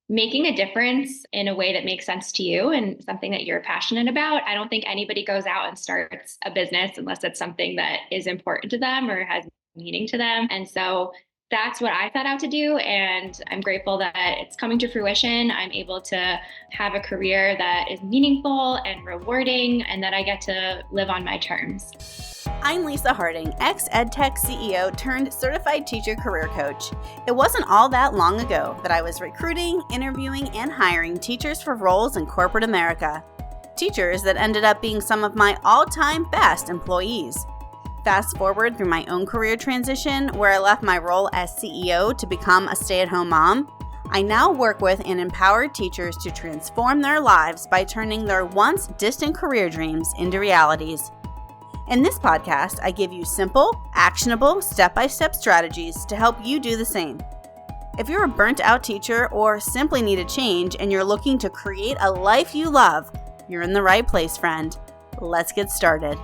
making a difference in a way that makes sense to you and something that you're passionate about. I don't think anybody goes out and starts a business unless it's something that is important to them or has meaning to them. And so that's what I set out to do. And I'm grateful that it's coming to fruition. I'm able to have a career that is meaningful and rewarding and that I get to live on my terms. I'm Lisa Harding, ex-EdTech CEO turned certified teacher career coach. It wasn't all that long ago that I was recruiting, interviewing, and hiring teachers for roles in corporate America. Teachers that ended up being some of my all-time best employees. Fast forward through my own career transition, where I left my role as CEO to become a stay-at-home mom, I now work with and empower teachers to transform their lives by turning their once distant career dreams into realities. In this podcast, I give you simple, actionable, step-by-step strategies to help you do the same. If you're a burnt-out teacher or simply need a change and you're looking to create a life you love, you're in the right place, friend. Let's get started.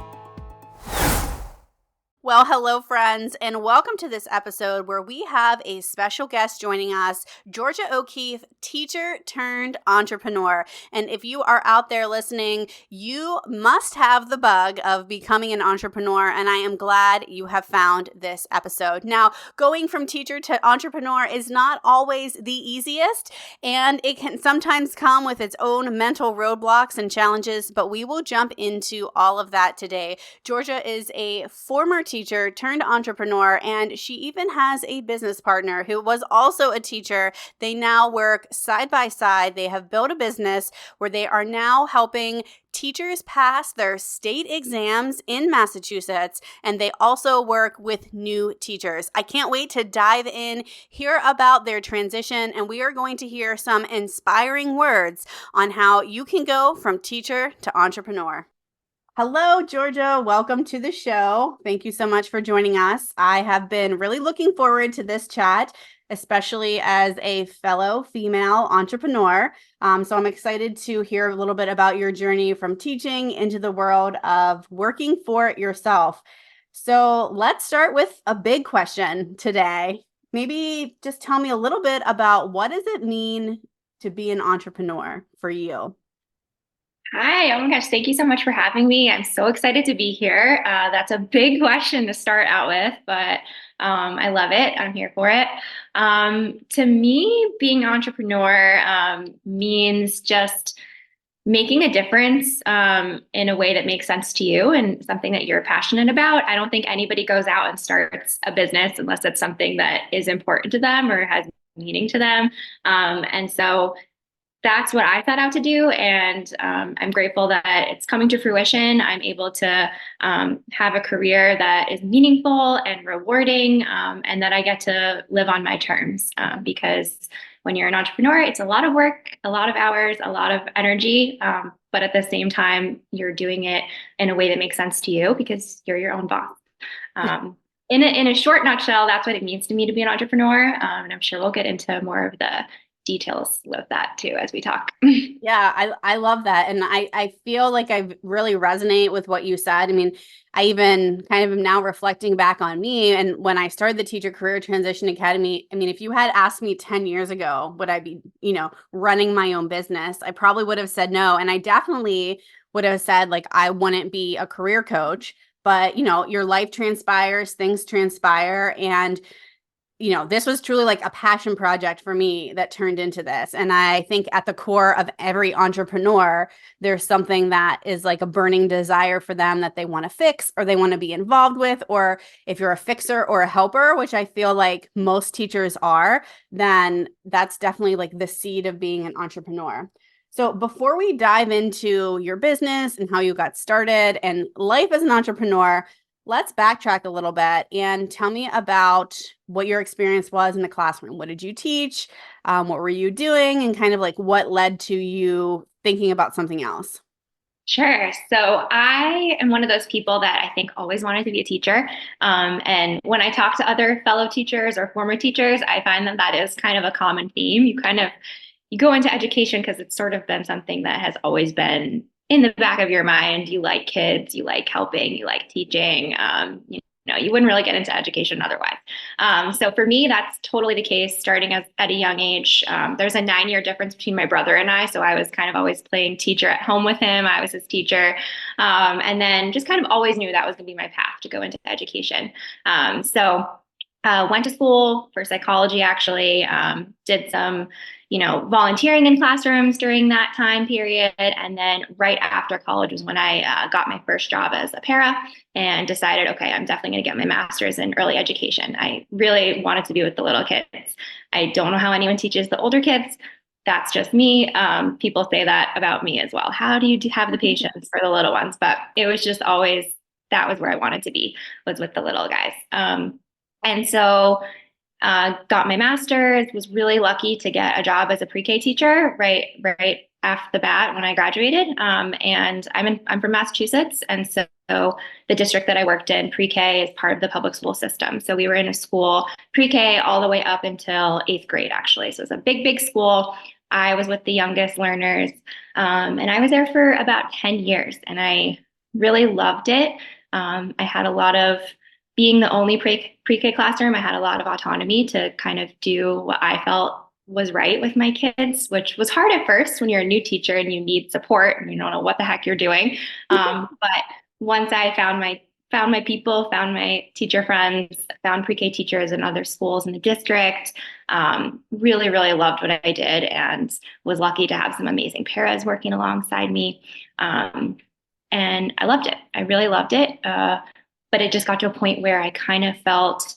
Well, hello, friends, and welcome to this episode where we have a special guest joining us, Georgia O'Keefe, teacher turned entrepreneur. And if you are out there listening, you must have the bug of becoming an entrepreneur, and I am glad you have found this episode. Now, going from teacher to entrepreneur is not always the easiest, and it can sometimes come with its own mental roadblocks and challenges, but we will jump into all of that today. Georgia is a former teacher turned entrepreneur, and she even has a business partner who was also a teacher. They now work side by side. They have built a business where they are now helping teachers pass their state exams in Massachusetts, and they also work with new teachers. I can't wait to dive in, hear about their transition, and we are going to hear some inspiring words on how you can go from teacher to entrepreneur. Hello, Georgia. Welcome to the show. Thank you so much for joining us. I have been really looking forward to this chat, especially as a fellow female entrepreneur. So I'm excited to hear a little bit about your journey from teaching into the world of working for yourself. So let's start with a big question today. Maybe just tell me a little bit about what does it mean to be an entrepreneur for you? Hi, oh my gosh, thank you so much for having me. I'm so excited to be here. That's a big question to start out with, but I love it. I'm here for it. To me, being an entrepreneur means just making a difference in a way that makes sense to you and something that you're passionate about. I don't think anybody goes out and starts a business unless it's something that is important to them or has meaning to them. And so that's what I set out to do. And I'm grateful that it's coming to fruition. I'm able to have a career that is meaningful and rewarding, and that I get to live on my terms. Because when you're an entrepreneur, it's a lot of work, a lot of hours, a lot of energy. But at the same time, you're doing it in a way that makes sense to you because you're your own boss. In a short nutshell, that's what it means to me to be an entrepreneur. And I'm sure we'll get into more of the details with that too as we talk. Yeah, I love that. And I feel like I really resonate with what you said. I mean, I even kind of am now reflecting back on me. And when I started the Teacher Career Transition Academy, I mean, if you had asked me 10 years ago, would I be, running my own business? I probably would have said no. And I definitely would have said, like, I wouldn't be a career coach. But, your life transpires, things transpire. And this was truly like a passion project for me that turned into this. And I think at the core of every entrepreneur, there's something that is like a burning desire for them that they want to fix or they want to be involved with. Or if you're a fixer or a helper, which I feel like most teachers are, then that's definitely like the seed of being an entrepreneur. So before we dive into your business and how you got started and life as an entrepreneur, let's backtrack a little bit and tell me about what your experience was in the classroom. What did you teach? What were you doing? And kind of like what led to you thinking about something else? Sure. So I am one of those people that I think always wanted to be a teacher. And when I talk to other fellow teachers or former teachers, I find that that is kind of a common theme. You go into education because it's sort of been something that has always been in the back of your mind. You like kids, you like helping, you like teaching. know, you wouldn't really get into education otherwise. So for me, that's totally the case starting at a young age. There's a 9-year difference between my brother and I. So I was kind of always playing teacher at home with him. I was his teacher. And then just kind of always knew that was going to be my path to go into education. Went to school for psychology, actually, did some, volunteering in classrooms during that time period. And then right after college was when I got my first job as a para and decided, okay, I'm definitely going to get my master's in early education. I really wanted to be with the little kids. I don't know how anyone teaches the older kids. That's just me. People say that about me as well. How do you have the patience for the little ones? But it was just always, that was where I wanted to be, was with the little guys. And so got my master's, was really lucky to get a job as a pre-K teacher right off the bat when I graduated. And I'm from Massachusetts. And so the district that I worked in, pre-K, is part of the public school system. So we were in a school pre-K all the way up until 8th grade, actually. So it was a big, big school. I was with the youngest learners. And I was there for about 10 years and I really loved it. I had a lot of being the only pre-K classroom, I had a lot of autonomy to kind of do what I felt was right with my kids, which was hard at first when you're a new teacher and you need support and you don't know what the heck you're doing. But once I found my people, found my teacher friends, found pre-K teachers in other schools in the district, really, really loved what I did and was lucky to have some amazing paras working alongside me. And I loved it. I really loved it. But it just got to a point where I kind of felt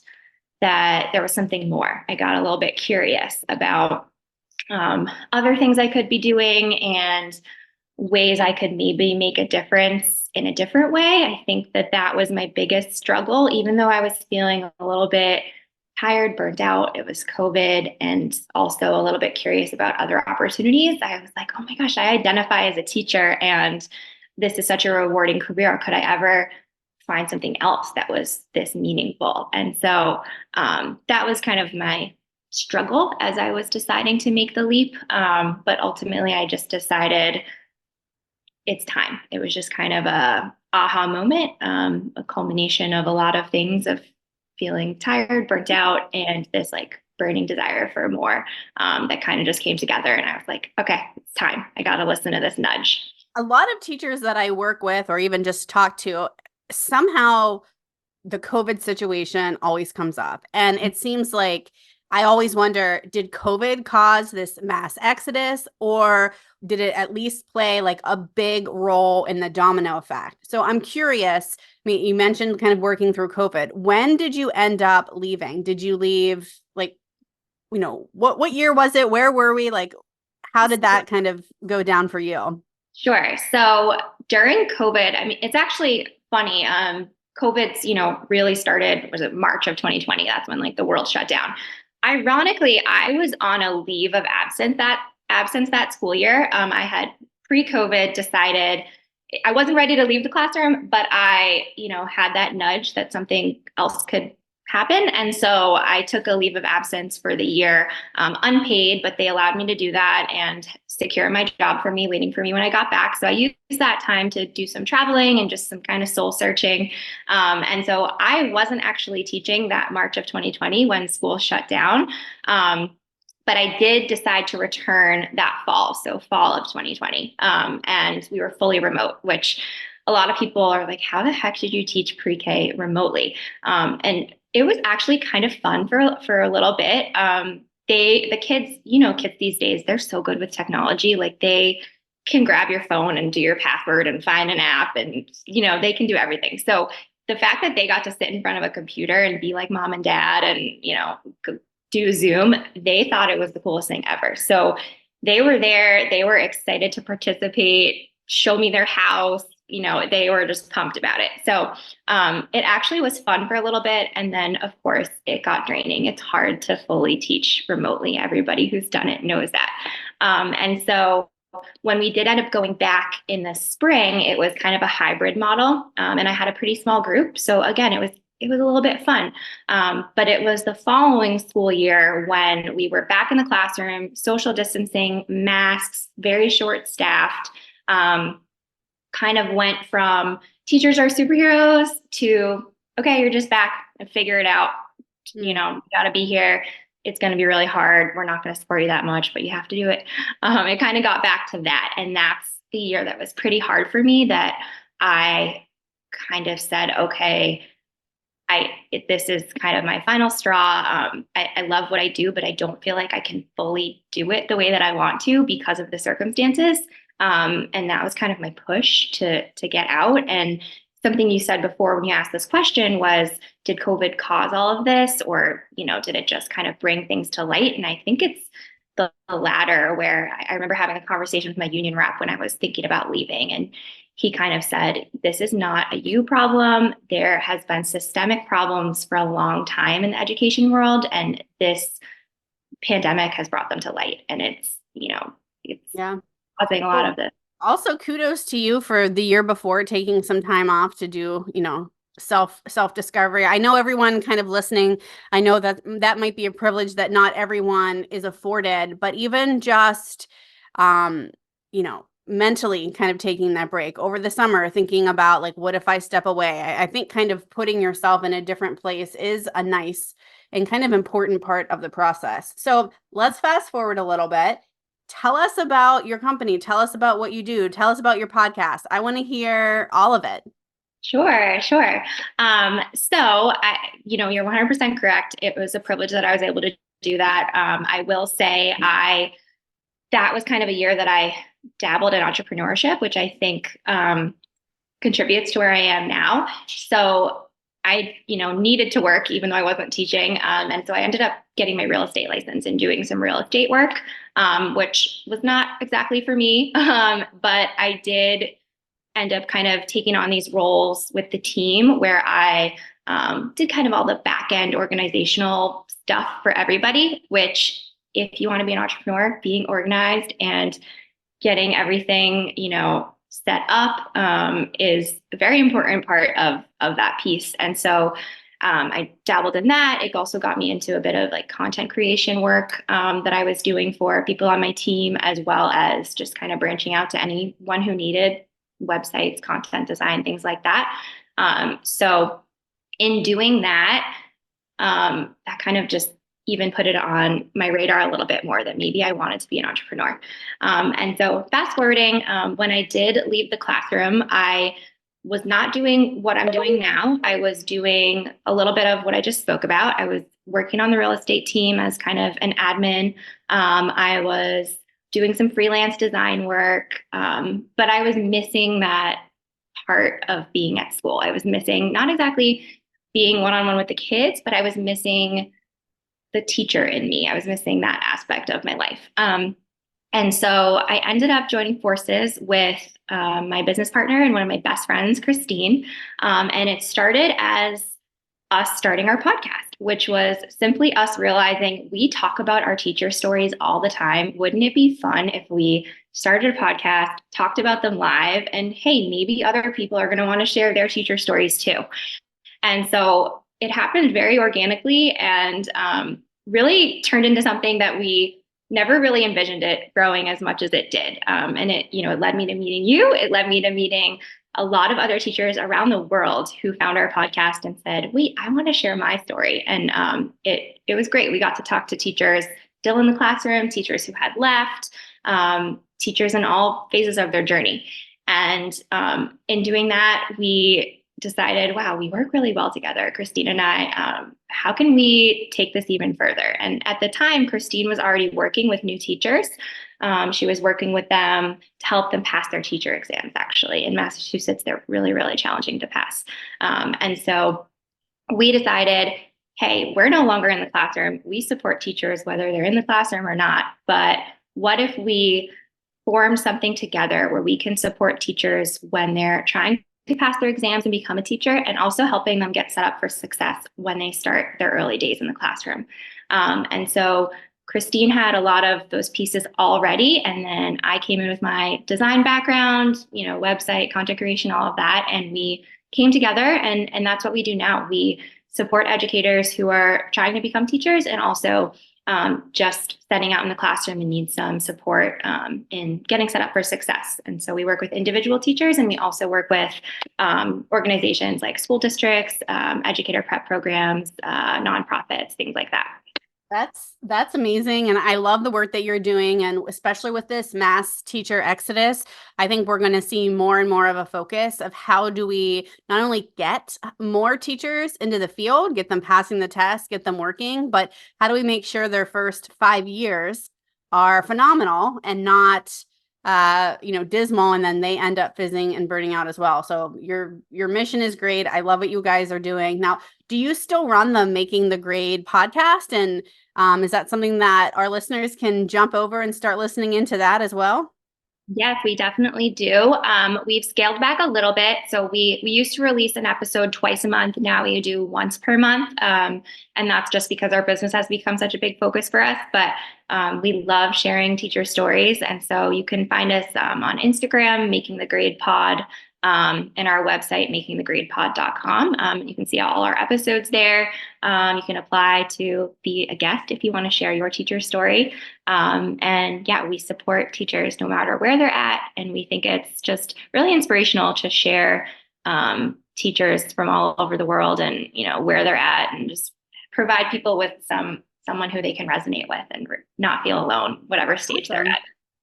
that there was something more. I got a little bit curious about other things I could be doing and ways I could maybe make a difference in a different way. I think that was my biggest struggle, even though I was feeling a little bit tired, burnt out. It was COVID and also a little bit curious about other opportunities. I was like, oh my gosh, I identify as a teacher and this is such a rewarding career. Could I ever find something else that was this meaningful? And so that was kind of my struggle as I was deciding to make the leap. But ultimately, I just decided it's time. It was just kind of a aha moment, a culmination of a lot of things of feeling tired, burnt out, and this like burning desire for more that kind of just came together. And I was like, okay, it's time. I got to listen to this nudge. A lot of teachers that I work with or even just talk to, somehow the COVID situation always comes up. And it seems like I always wonder, did COVID cause this mass exodus or did it at least play like a big role in the domino effect? So I'm curious. I mean, you mentioned kind of working through COVID. When did you end up leaving? Did you leave like, what year was it? Where were we? Like, how did that kind of go down for you? Sure. So during COVID, I mean, it's actually funny. COVID's, really started, was it March of 2020? That's when like the world shut down. Ironically, I was on a leave of absence that school year. I had pre-COVID decided I wasn't ready to leave the classroom, but I, had that nudge that something else could happen. And so I took a leave of absence for the year, unpaid, but they allowed me to do that and secure my job for me, waiting for me when I got back. So I used that time to do some traveling and just some kind of soul searching. And so I wasn't actually teaching that March of 2020 when school shut down. But I did decide to return that fall, so fall of 2020. And we were fully remote, which a lot of people are like, how the heck did you teach pre-K remotely? And it was actually kind of fun for a little bit. The kids, kids these days, they're so good with technology. Like they can grab your phone and do your password and find an app and, they can do everything. So the fact that they got to sit in front of a computer and be like mom and dad and, do Zoom, they thought it was the coolest thing ever. So they were there, they were excited to participate, show me their house. They were just pumped about it. So it actually was fun for a little bit. And then, of course, it got draining. It's hard to fully teach remotely. Everybody who's done it knows that. And so when we did end up going back in the spring, it was kind of a hybrid model. And I had a pretty small group. So again, it was a little bit fun. But it was the following school year when we were back in the classroom, social distancing, masks, very short staffed. Kind of went from teachers are superheroes to okay, you're just back and figure it out. Mm. You got to be here. It's going to be really hard. We're not going to support you that much, but you have to do it. It kind of got back to that. And that's the year that was pretty hard for me that I kind of said, okay, this is kind of my final straw. I love what I do, but I don't feel like I can fully do it the way that I want to because of the circumstances. And that was kind of my push to get out. And something you said before when you asked this question was, did COVID cause all of this, or did it just kind of bring things to light? And I think it's the latter, where I remember having a conversation with my union rep when I was thinking about leaving, and he kind of said, this is not a you problem. There has been systemic problems for a long time in the education world, and this pandemic has brought them to light. And it's Yeah. causing a lot Well, of this. also kudos to you for the year before taking some time off to do, self discovery. I know everyone kind of listening, I know that that might be a privilege that not everyone is afforded, but even just mentally kind of taking that break over the summer, thinking about like, what if I step away? I think kind of putting yourself in a different place is a nice and kind of important part of the process. So let's fast forward a little bit. Tell us about your company. Tell us about what you do. Tell us about your podcast. I want to hear all of it. Sure, sure. You're 100% correct. It was a privilege that I was able to do that. I will say that was kind of a year that I dabbled in entrepreneurship, which I think contributes to where I am now. So I, needed to work even though I wasn't teaching. And so I ended up getting my real estate license and doing some real estate work, which was not exactly for me. But I did end up kind of taking on these roles with the team where I did kind of all the back end organizational stuff for everybody, which if you want to be an entrepreneur, being organized and getting everything, set up is a very important part of that piece. And so I dabbled in that. It also got me into a bit of like content creation work that I was doing for people on my team, as well as just kind of branching out to anyone who needed websites, content design, things like that. So in doing that, that kind of just even put it on my radar a little bit more that maybe I wanted to be an entrepreneur. And so fast forwarding, when I did leave the classroom, I was not doing what I'm doing now. I was doing a little bit of what I just spoke about. I was working on the real estate team as kind of an admin. I was doing some freelance design work, but I was missing that part of being at school. I was missing not exactly being one-on-one with the kids, but I was missing the teacher in me. I was missing that aspect of my life. And so I ended up joining forces with my business partner and one of my best friends, Christine. And it started as us starting our podcast, which was simply us realizing we talk about our teacher stories all the time. Wouldn't it be fun if we started a podcast, talked about them live, and hey, maybe other people are going to want to share their teacher stories too. And so it happened very organically and really turned into something that we never really envisioned it growing as much as it did. And it led me to meeting you. It led me to meeting a lot of other teachers around the world who found our podcast and said, wait, I want to share my story. And it was great. We got to talk to teachers still in the classroom, teachers who had left, teachers in all phases of their journey. And in doing that, we decided, wow, we work really well together, Christine and I. How can we take this even further? And at the time, Christine was already working with new teachers. She was working with them to help them pass their teacher exams. Actually, in Massachusetts, they're really, really challenging to pass. And so we decided, hey, we're no longer in the classroom. We support teachers, whether they're in the classroom or not. But what if we form something together where we can support teachers when they're trying to pass their exams and become a teacher, and also helping them get set up for success when they start their early days in the classroom. And so Christine had a lot of those pieces already. And then I came in with my design background, website, content creation, all of that. And we came together and that's what we do now. We support educators who are trying to become teachers and also just setting out in the classroom and need some support in getting set up for success. And so we work with individual teachers, and we also work with organizations like school districts, educator prep programs, nonprofits, things like that. That's amazing. And I love the work that you're doing. And especially with this mass teacher exodus, I think we're going to see more and more of a focus of how do we not only get more teachers into the field, get them passing the test, get them working, but how do we make sure their first 5 years are phenomenal and not dismal, and then they end up fizzing and burning out as well. So your mission is great. I love what you guys are doing. Now, do you still run the Making the Grade podcast? And is that something that our listeners can jump over and start listening into that as well? Yes, we definitely do. We've scaled back a little bit. So we used to release an episode twice a month. Now we do once per month. And that's just because our business has become such a big focus for us. But we love sharing teacher stories. And so you can find us on Instagram, Making the Grade Pod, and our website, makingthegradepod.com. You can see all our episodes there. You can apply to be a guest if you want to share your teacher story. And yeah, we support teachers no matter where they're at. And we think it's just really inspirational to share teachers from all over the world and, where they're at, and just provide people with someone who they can resonate with and not feel alone, whatever stage they're at.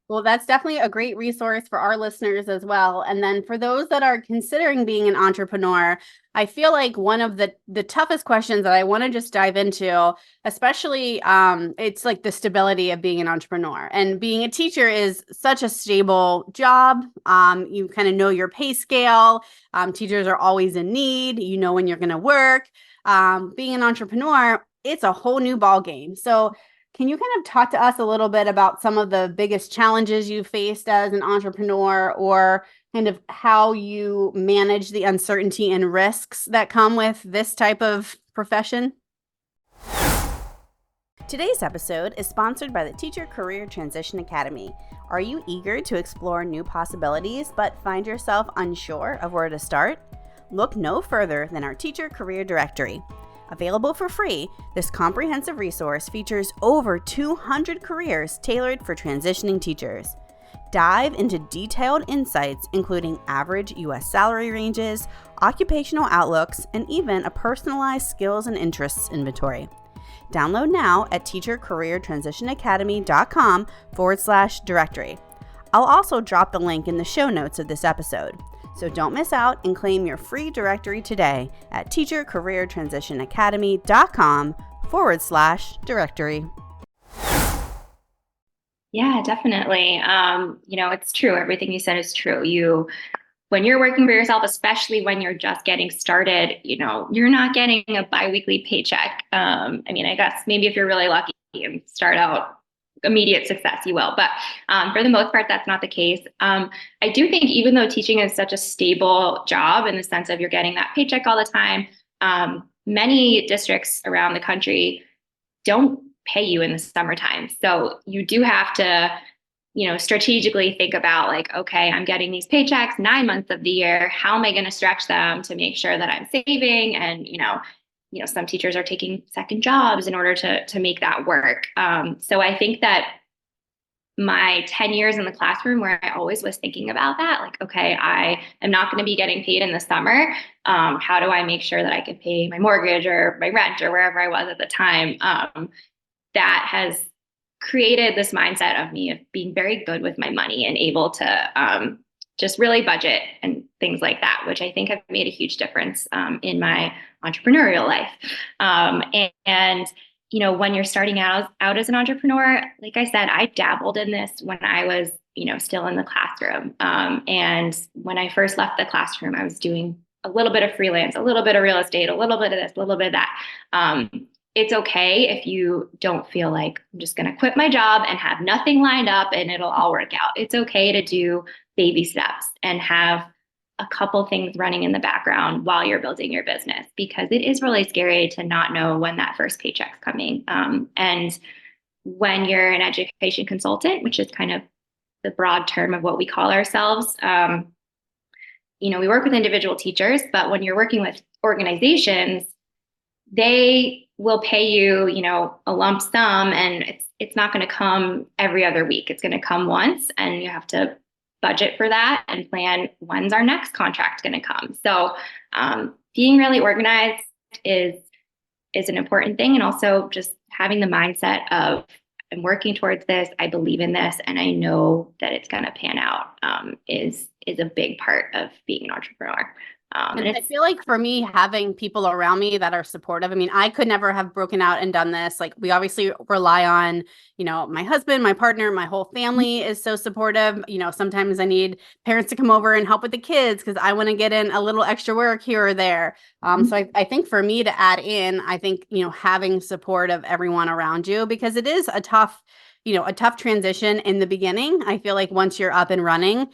Well, that's definitely a great resource for our listeners as well. And then for those that are considering being an entrepreneur, I feel like one of the toughest questions that I want to just dive into, especially it's like the stability of being an entrepreneur. And being a teacher is such a stable job. You kind of know your pay scale. Teachers are always in need. You know when you're going to work. Being an entrepreneur, it's a whole new ball game. So can you kind of talk to us a little bit about some of the biggest challenges you faced as an entrepreneur, or kind of how you manage the uncertainty and risks that come with this type of profession? Today's episode is sponsored by the Teacher Career Transition Academy. Are you eager to explore new possibilities but find yourself unsure of where to start? Look no further than our Teacher Career Directory. Available for free, this comprehensive resource features over 200 careers tailored for transitioning teachers. Dive into detailed insights, including average U.S. salary ranges, occupational outlooks, and even a personalized skills and interests inventory. Download now at teachercareertransitionacademy.com/directory. I'll also drop the link in the show notes of this episode. So don't miss out and claim your free directory today at teachercareertransitionacademy.com/directory. Yeah, definitely. It's true. Everything you said is true. When you're working for yourself, especially when you're just getting started, you're not getting a biweekly paycheck. I guess maybe if you're really lucky and start out immediate success, you will. But for the most part, that's not the case. I do think even though teaching is such a stable job in the sense of you're getting that paycheck all the time, many districts around the country don't pay you in the summertime. So you do have to, strategically think about like, okay, I'm getting these paychecks 9 months of the year. How am I going to stretch them to make sure that I'm saving? And, some teachers are taking second jobs in order to make that work. So I think that my 10 years in the classroom, where I always was thinking about that, like, okay, I am not going to be getting paid in the summer. How do I make sure that I can pay my mortgage or my rent or wherever I was at the time? That has created this mindset of me of being very good with my money and able to just really budget and things like that, which I think have made a huge difference in my entrepreneurial life. When you're starting out as an entrepreneur, like I said, I dabbled in this when I was, still in the classroom. And when I first left the classroom, I was doing a little bit of freelance, a little bit of real estate, a little bit of this, a little bit of that. It's okay if you don't feel like I'm just going to quit my job and have nothing lined up and it'll all work out. It's okay to do baby steps and have a couple things running in the background while you're building your business, because it is really scary to not know when that first paycheck's coming. And when you're an education consultant, which is kind of the broad term of what we call ourselves, we work with individual teachers, but when you're working with organizations, they will pay you, a lump sum, and it's not going to come every other week. It's going to come once, and you have to budget for that and plan when's our next contract going to come. So being really organized is is an important thing, and also just having the mindset of I'm working towards this, I believe in this, and I know that it's going to pan out is a big part of being an entrepreneur. And And I it's feel like for me, having people around me that are supportive, I mean, I could never have broken out and done this. Like, we obviously rely on, my husband, my partner, my whole family is so supportive. Sometimes I need parents to come over and help with the kids because I want to get in a little extra work here or there. So I think for me to add in, I think, having support of everyone around you, because it is a tough transition in the beginning. I feel like once you're up and running,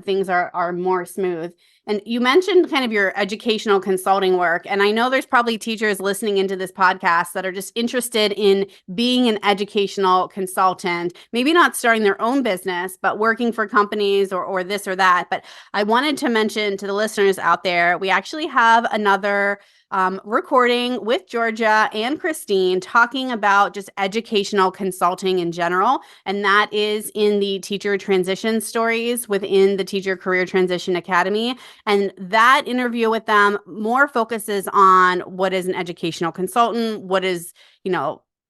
things are more smooth. And you mentioned kind of your educational consulting work. And I know there's probably teachers listening into this podcast that are just interested in being an educational consultant, maybe not starting their own business, but working for companies or this or that. But I wanted to mention to the listeners out there, we actually have another recording with Georgia and Christine talking about just educational consulting in general. And that is in the Teacher Transition Stories within the Teacher Career Transition Academy. And that interview with them more focuses on what is an educational consultant, what is,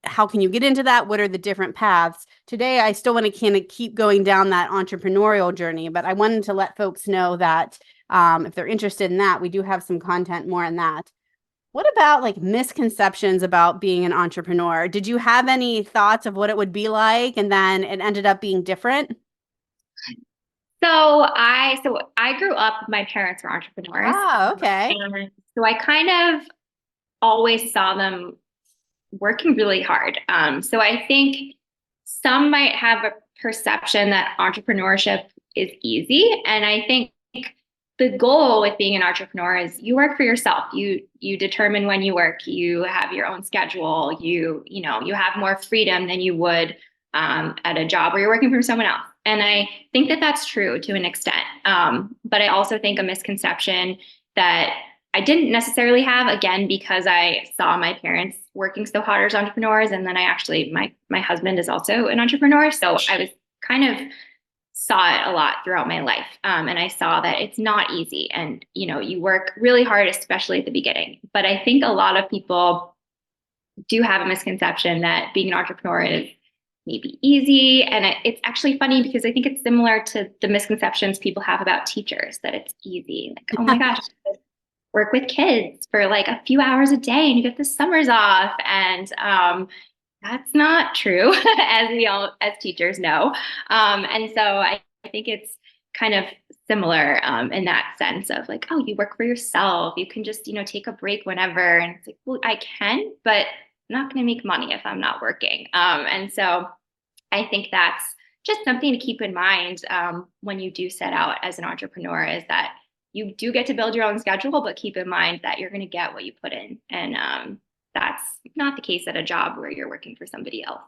how can you get into that? What are the different paths? Today, I still want to kind of keep going down that entrepreneurial journey, but I wanted to let folks know that if they're interested in that, we do have some content more on that. What about like misconceptions about being an entrepreneur? Did you have any thoughts of what it would be like, and then it ended up being different? so I grew up, my parents were entrepreneurs. Ah, okay. And so I kind of always saw them working really hard. So I think some might have a perception that entrepreneurship is easy. And I think the goal with being an entrepreneur is you work for yourself. You determine when you work. You have your own schedule. You have more freedom than you would at a job where you're working for someone else. And I think that that's true to an extent. But I also think a misconception that I didn't necessarily have, again, because I saw my parents working so hard as entrepreneurs. And then my husband is also an entrepreneur. So I was kind of saw it a lot throughout my life. And I saw that it's not easy. And, you work really hard, especially at the beginning. But I think a lot of people do have a misconception that being an entrepreneur is maybe easy. And it's actually funny because I think it's similar to the misconceptions people have about teachers, that it's easy. Like, oh my gosh, work with kids for like a few hours a day and you get the summers off. And that's not true, as we all as teachers know. And so I think it's kind of similar in that sense of like, oh, you work for yourself. You can just, take a break whenever. And it's like, well, I can, but I'm not going to make money if I'm not working. And so I think that's just something to keep in mind when you do set out as an entrepreneur, is that you do get to build your own schedule, but keep in mind that you're going to get what you put in. And that's not the case at a job where you're working for somebody else.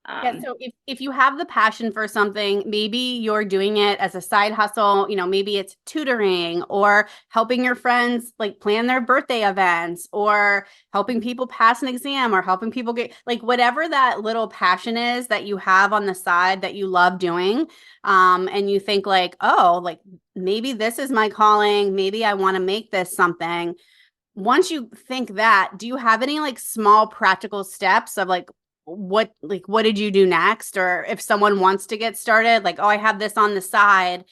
Yeah, so if you have the passion for something, maybe you're doing it as a side hustle, maybe it's tutoring or helping your friends like plan their birthday events or helping people pass an exam or helping people get like whatever that little passion is that you have on the side that you love doing. And you think like, oh, like maybe this is my calling. Maybe I want to make this something. Once you think that, do you have any like small practical steps of like what did you do next? Or if someone wants to get started, like, oh, I have this on the side,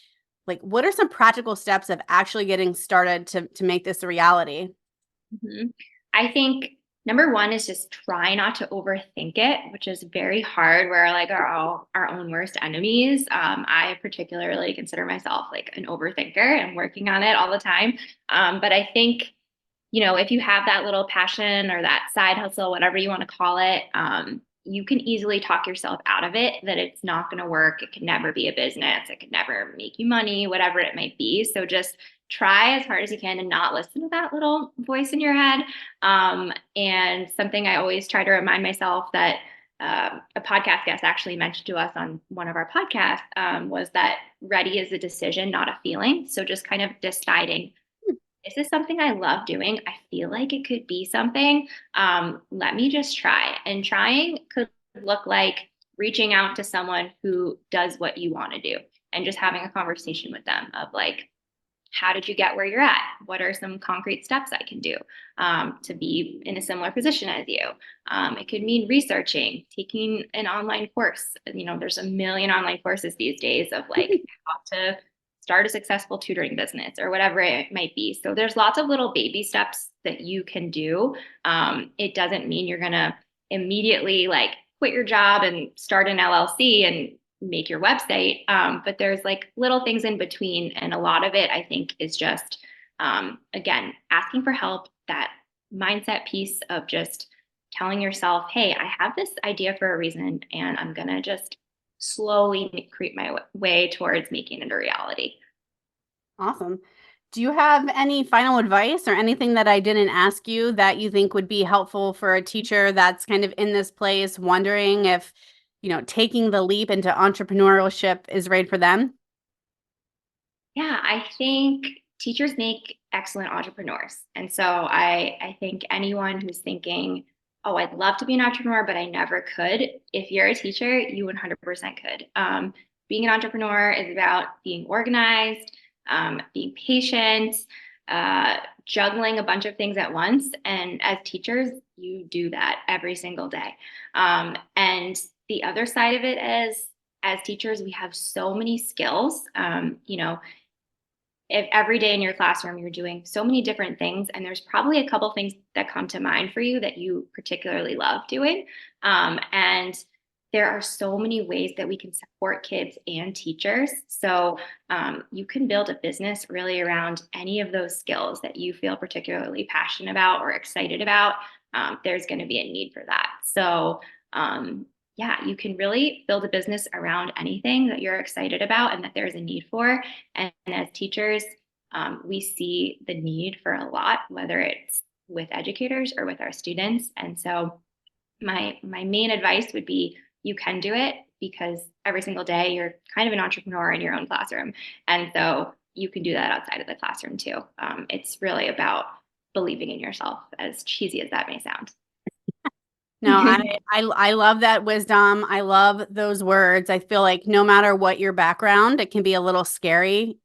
like what are some practical steps of actually getting started to make this a reality? Mhm. I think number one is just try not to overthink it, which is very hard. We're like our own worst enemies. I particularly consider myself like an overthinker and working on it all the time. But I think, if you have that little passion or that side hustle, whatever you want to call it, you can easily talk yourself out of it, that it's not going to work. It could never be a business. It could never make you money, whatever it might be. So just try as hard as you can to not listen to that little voice in your head. And something I always try to remind myself that a podcast guest actually mentioned to us on one of our podcasts was that ready is a decision, not a feeling. So just kind of deciding is this something I love doing? I feel like it could be something. Let me just try. And trying could look like reaching out to someone who does what you want to do and just having a conversation with them of like, how did you get where you're at? What are some concrete steps I can do to be in a similar position as you? It could mean researching, taking an online course. You know, there's a million online courses these days of like how to start a successful tutoring business or whatever it might be. So there's lots of little baby steps that you can do. It doesn't mean you're going to immediately like quit your job and start an LLC and make your website. But there's like little things in between. And a lot of it, I think, is just, again, asking for help, that mindset piece of just telling yourself, hey, I have this idea for a reason, and I'm going to just slowly creep my way towards making it a reality. Awesome. Do you have any final advice or anything that I didn't ask you that you think would be helpful for a teacher that's kind of in this place, wondering if, taking the leap into entrepreneurship is right for them? Yeah, I think teachers make excellent entrepreneurs. And so I think anyone who's thinking, oh, I'd love to be an entrepreneur, but I never could. If you're a teacher, you 100% could. Being an entrepreneur is about being organized, being patient, juggling a bunch of things at once. And as teachers, you do that every single day. And the other side of it is, as teachers, we have so many skills. If every day in your classroom you're doing so many different things, and there's probably a couple things that come to mind for you that you particularly love doing. And there are so many ways that we can support kids and teachers. So you can build a business really around any of those skills that you feel particularly passionate about or excited about. There's going to be a need for that. So yeah, you can really build a business around anything that you're excited about and that there's a need for. And as teachers, we see the need for a lot, whether it's with educators or with our students. And so my main advice would be you can do it, because every single day you're kind of an entrepreneur in your own classroom. And so you can do that outside of the classroom too. It's really about believing in yourself, as cheesy as that may sound. No, I love that wisdom. I love those words. I feel like no matter what your background, it can be a little scary,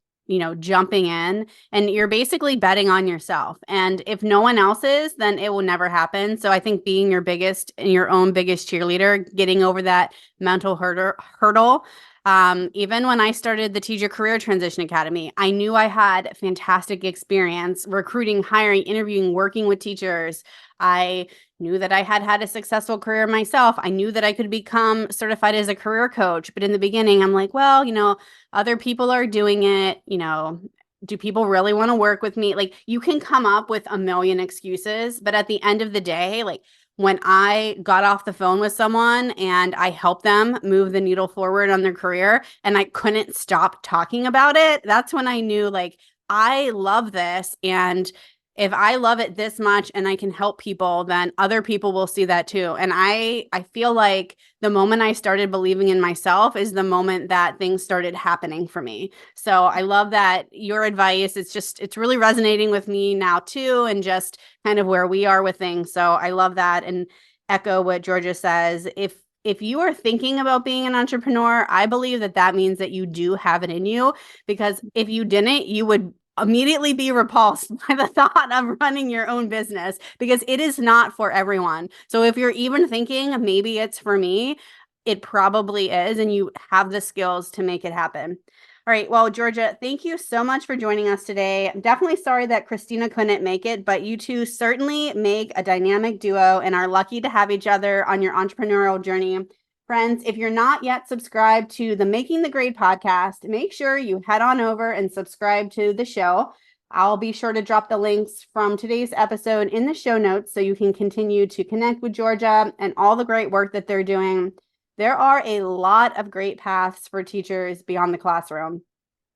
jumping in, and you're basically betting on yourself. And if no one else is, then it will never happen. So I think being your biggest and your own biggest cheerleader, getting over that mental hurdle. Even when I started the Teacher Career Transition Academy, I knew I had fantastic experience recruiting, hiring, interviewing, working with teachers. I knew that I had had a successful career myself. I knew that I could become certified as a career coach. But in the beginning, I'm like, well, other people are doing it. Do people really want to work with me? Like, you can come up with a million excuses, but at the end of the day, like, when I got off the phone with someone and I helped them move the needle forward on their career and I couldn't stop talking about it, that's when I knew, like, I love this. And if I love it this much and I can help people, then other people will see that too. And I feel like the moment I started believing in myself is the moment that things started happening for me. So I love that your advice. It's really resonating with me now too, and just kind of where we are with things. So I love that, and echo what Georgia says. If you are thinking about being an entrepreneur, I believe that means that you do have it in you, because if you didn't, you would immediately be repulsed by the thought of running your own business, because it is not for everyone. So if you're even thinking maybe it's for me, it probably is, and you have the skills to make it happen. All right. Well, Georgia, thank you so much for joining us today. I'm definitely sorry that Christina couldn't make it, but you two certainly make a dynamic duo and are lucky to have each other on your entrepreneurial journey. Friends, if you're not yet subscribed to the Making the Grade podcast, make sure you head on over and subscribe to the show. I'll be sure to drop the links from today's episode in the show notes so you can continue to connect with Georgia and all the great work that they're doing. There are a lot of great paths for teachers beyond the classroom.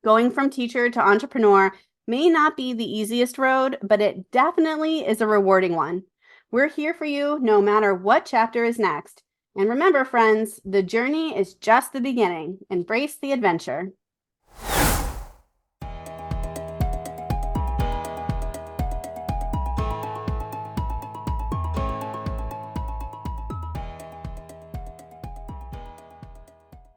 Going from teacher to entrepreneur may not be the easiest road, but it definitely is a rewarding one. We're here for you no matter what chapter is next. And remember, friends, the journey is just the beginning. Embrace the adventure.